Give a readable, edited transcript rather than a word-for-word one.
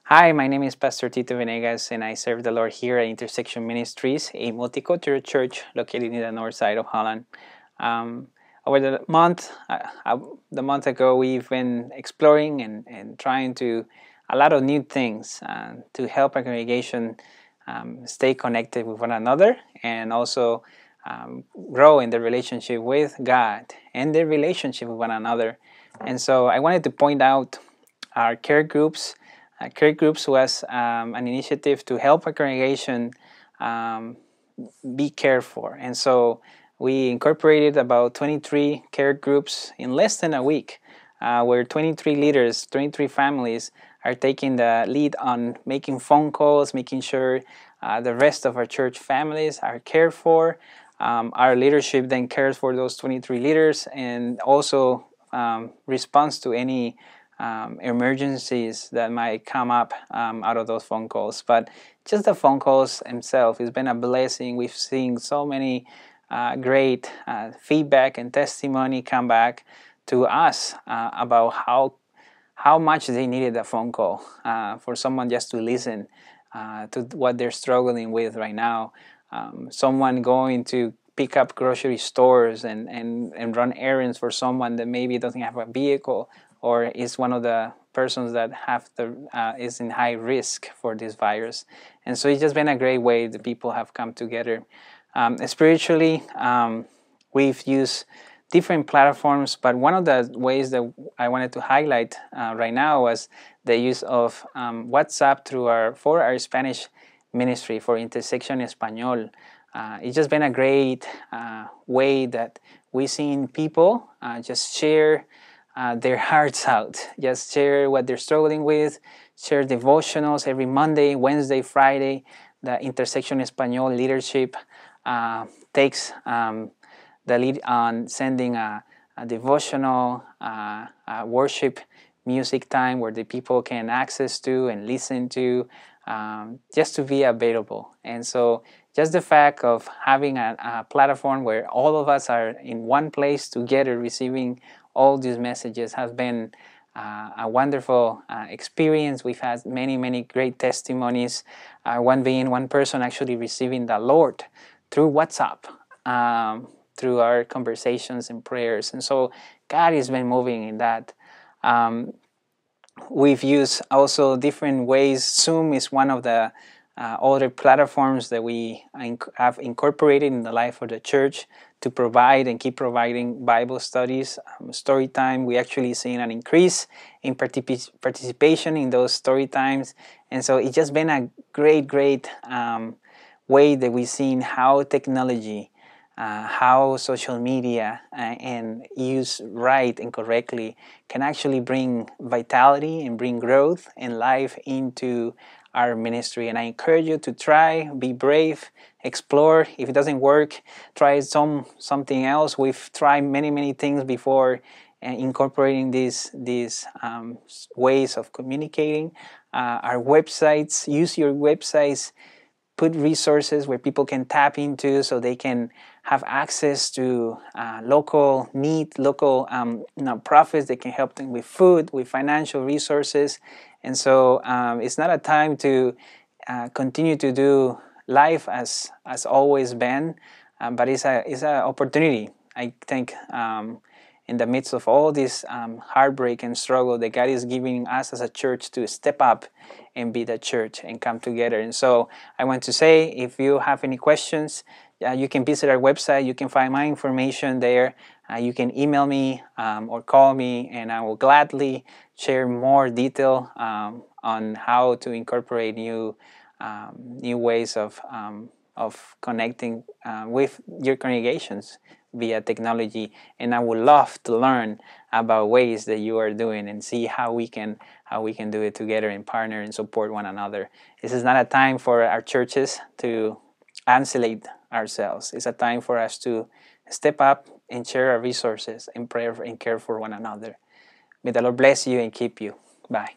Hi, my name is Pastor Tito Venegas, and I serve the Lord here at Intersection Ministries, a multicultural church located in the north side of Holland. Um, over the month ago, we've been exploring and trying to a lot of new things to help our congregation stay connected with one another and also grow in the relationship with God and the relationship with one another. And so I wanted to point out our care groups. Care groups was an initiative to help a congregation um, be cared for. And so we incorporated about 23 care groups in less than a week, where 23 leaders, 23 families are taking the lead on making phone calls, making sure the rest of our church families are cared for. Our leadership then cares for those 23 leaders and also responds to any emergencies that might come up out of those phone calls. But just the phone calls themselves has been a blessing. We've seen so many great feedback and testimony come back to us about how much they needed a phone call for someone just to listen to what they're struggling with right now. Someone going to pick up grocery stores and run errands for someone that maybe doesn't have a vehicle or is one of the persons that have is in high risk for this virus. And so it's just been a great way that people have come together. Spiritually, we've used different platforms, but one of the ways that I wanted to highlight right now was the use of WhatsApp for our Spanish ministry for Intersection Español. It's just been a great way that we've seen people just share their hearts out, just share what they're struggling with, share devotionals every Monday, Wednesday, Friday. The Intersection Español leadership takes the lead on sending a devotional, worship music time where the people can access to and listen to, just to be available. And so just the fact of having a platform where all of us are in one place together receiving all these messages has been a wonderful experience. We've had many great testimonies. One being one person actually receiving the Lord through WhatsApp, through our conversations and prayers. And so God has been moving in that. We've used also different ways. Zoom is one of the other platforms that we have incorporated in the life of the church to provide and keep providing Bible studies, story time. We actually seen an increase in participation in those story times. And so it's just been a great way that we've seen how technology, how social media and used right and correctly can actually bring vitality and bring growth and life into our ministry. And I encourage you to try, be brave, explore. If it doesn't work, try something else. We've tried many things before incorporating these ways of communicating. Our websites, use your websites, put resources where people can tap into so they can have access to local nonprofits that can help them with food, with financial resources. And so it's not a time to continue to do life as always been, but it's an opportunity. I think in the midst of all this heartbreak and struggle that God is giving us as a church to step up and be the church and come together. And so I want to say, if you have any questions, you can visit our website. You can find my information there. You can email me or call me, and I will gladly share more detail on how to incorporate new ways of connecting with your congregations via technology. And I would love to learn about ways that you are doing and see how we can do it together and partner and support one another. This is not a time for our churches to isolate ourselves. It's a time for us to step up and share our resources and pray and care for one another. May the Lord bless you and keep you. Bye.